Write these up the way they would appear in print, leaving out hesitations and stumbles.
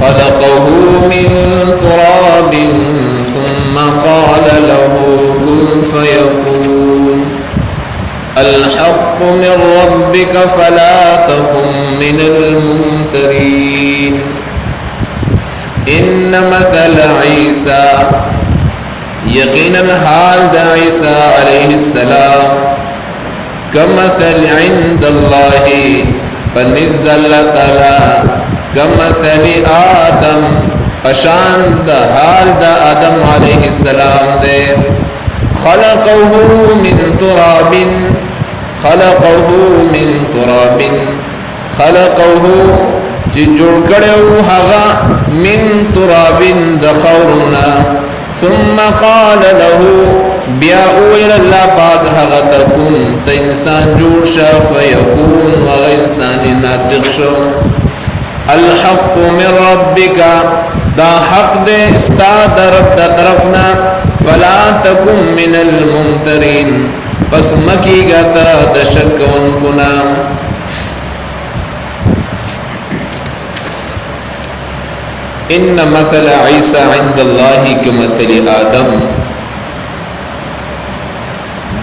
خلقه من تراب ثم قال له كن فيكون الحق من ربك فلا تكن من الممترين إن مثل عيسى يقينا حال دا عيسى عليه السلام كمثل عند الله فنزد الله تعالى كمثل آدم پشان دا حال دا آدم علیہ السلام دے خلقه من تراب چی جوڑ کڑیو حغا من تراب دا خورنا ثم قال له بیا اویل اللہ پاک حغا تکن تا انسان جوڑ شا فیکون وغا انسان ناتق شو الحق من ربک دا حق دے استا دا رب دا طرفنا فلا تکن من الممترین پس مکی گا تا دا شک انکنا ان مثل عیسی عند اللہ کمثل آدم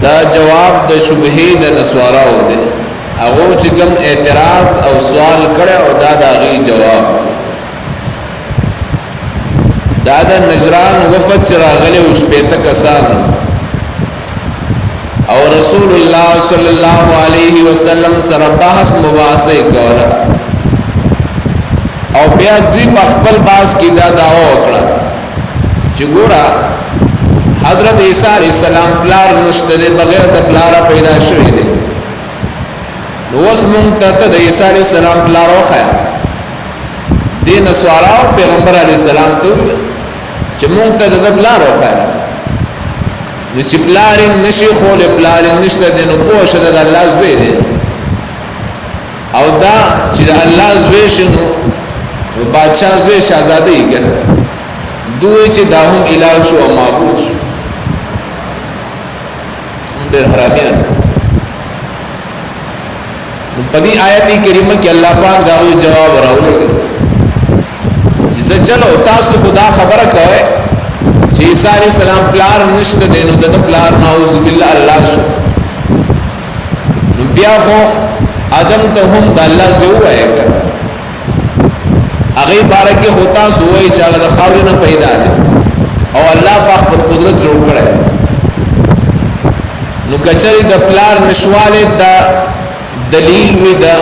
دا جواب دا شبہی دا نسواراو دے اغو چکم اعتراض او سوال کڑے او دا غی جواب دا نجران وفد چراغلی وشپیتا کسان او رسول اللہ صلی اللہ علیہ وسلم سر بحث مباحثے کولا او بیا دوی پخپل باس کی دا دعوی اکڑا چگورا حضرت عیسیٰ علیہ السلام پلار نشتدے بغیر دا پلارا پیدا شوی دے نوز منتتا دا عیسیٰ علیہ السلام پلارو خیا دی نسواراو پیغمبر علیہ السلام تو چی منتتا دا پلارو خیا نو چی پلاری نشی خول پلاری نشتدے نو پوشد دا اللہ زوی دے او دا چی دا اللہ زوی شنو بادشاہ زوی شہزادی کر دوی چی دا هم الہ شو و معبود شو دیر حرامیان پدی آیتی کریمہ کی اللہ پاک داوی جواب راولے جسے چلو تاسو خدا خبر کوئے چی عیسیٰ علیہ السلام پلار نشت دینو دا پلار نعوذ باللہ اللہ شو بیا خو آدم تا هم دا اللہ زوی ہے کر اغی بارکی خطا سوئی چاگا دا خاوری نا پیدا دے او اللہ پاک پر قدرت جوڑ کرے نو کچری دا پلار نشوالے دا دلیل وی دا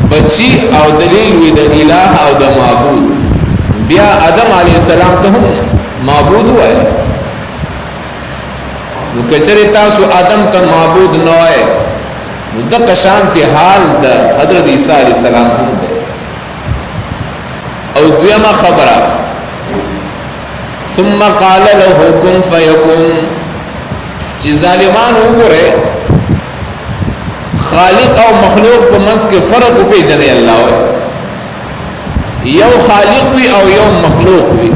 بچی او دلیل وی دا الہ او دا معبود بیا آدم علیہ السلام تا ہم معبود ہوا ہے نو کچری تاسو آدم تا معبود نوائے نو دا قشانتی حال دا حضرت عیسیٰ علیہ السلام ہم دے او دویما خبرہ ثم قال له کن فیکن چی ظالمان اوپرے خالق او مخلوق کو منس کے فرق پہ جنے اللہ ہوئے یو خالق وی او یو مخلوق وی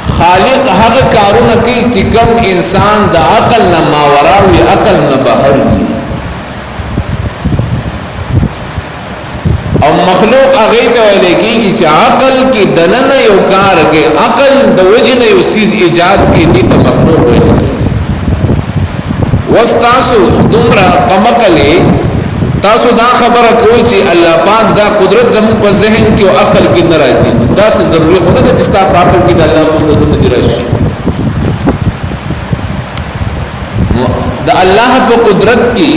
خالق حق کارون کی چکم انسان دا عقل نہ ماورا وی عقل نہ بہر وی او مخلوق اغیت والے کی چا عقل کی دنن یو کار کے عقل دا وجن یو سیز ایجاد کی دیتا مخلوق والے وستاسو دمرا قمقلی تاسو دا خبر کوئی چی اللہ پاک دا قدرت زمون پر ذہن کی و عقل کی نرازی دا سے ضروری خود ہے جستا عقل کی دا اللہ قدرت نجرش دا اللہ پر قدرت کی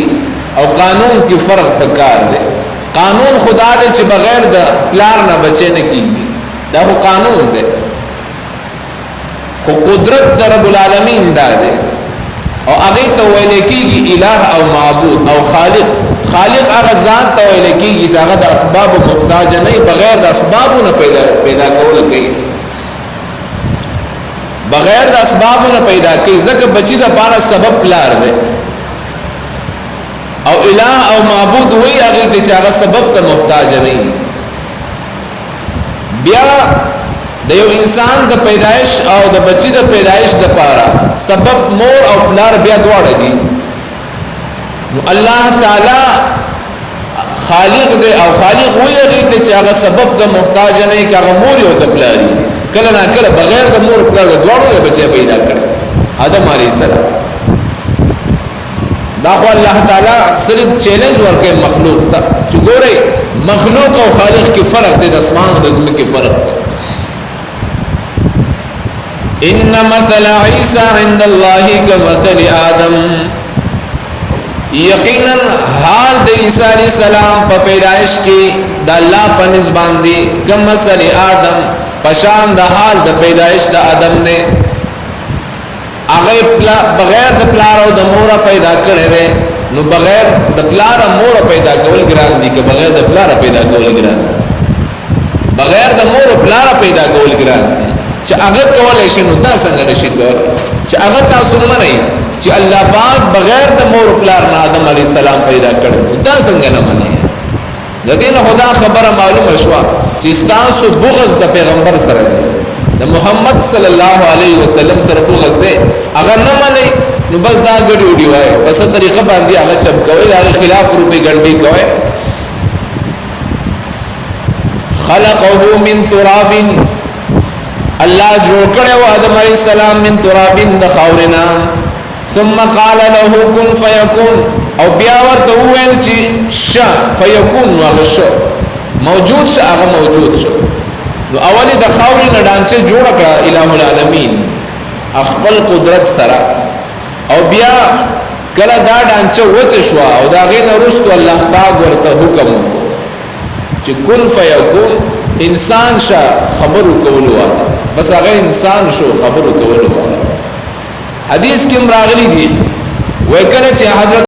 او قانون کی فرق پکار دے قانون خدا دے چی بغیر دا پلار نہ بچے نہ کی دا وہ قانون دے کو قدرت دا رب العالمین دا دے او اگئی تو ویلے کی گی الہ او معبود او خالق اگر ذات تو ویلے کی گی اگر دا اسباب محتاج نہیں بغیر دا اسبابو نہ پیدا کرول گئی بغیر دا اسبابو نہ پیدا کی زکر بچی دا پانا سبب پلار دے او الہ او معبود وہی آگئی تے چاہا سبب تا محتاج نہیں بیا دیو انسان دا پیدائش او دا بچی دا پیدائش دا پارا سبب مور او پلار بیا دوار دی اللہ تعالی خالق دے او خالق وہی آگئی تے چې هغه سبب د محتاج نه کې هغه مور یو کپلاري کله نه کله بغیر د مور پلار د دوړو بچي پیدا کړي آدم علیه السلام دا خو الله تعالی صرف چیلنج ورکړي مخلوق ته چې ګوري مخلوق او خالق کې فرق دی د اسمان او د زمکه کې فرق دی ان مثل عیسی عند الله كمثل آدم یقینا حال د عیسی علیہ السلام په پیدائش کې د الله په نسبت دی کمثل آدم پشان د حال د پیدائش د آدم نه هغه بغیر د پلار او د مور پیدا کړي وي نو بغیر د پلار او مور پیدا کول ګران دي که بغیر د پلار پیدا کول ګران بغیر د مور او پلار پیدا کول ګران دي چې هغه کولای شي نو دا څنګه نشي کولای چې هغه تاسو منئ چې الله پاک بغیر د مور او پلار نه آدم علی السلام پیدا کړو دا څنګه نه منئ د دې خدا خبره معلومه شو چې تاسو بغض د پیغمبر سره دی د محمد صلی الله علیه وسلم سره بغض دی هغه نه منئ نو بس دا ګډي وډي وای بس طریقه باندې هغه چپ کوي هغه خلاف روپې ګڼبي کوي خلقه من تراب الله جوړ کړو آدم علیہ السلام من تراب د خاورنا ثم قال له كن فيكون او بیا ورته وویل چې شا فيكون هغه شو موجود شو هغه موجود شو نو اولی د خاورې نه ډانچه جوړ کړه الہ العالمین خپل قدرت سره او بیا کله دا ډانچه وچ شو او دا غي نه رستو الله پاک ورته حکم چې کن فیکون انسان شا خبرو کولو والا بس هغه انسان شو خبرو کولو والا حدیث کې راغلی دی وکړه چې حضرت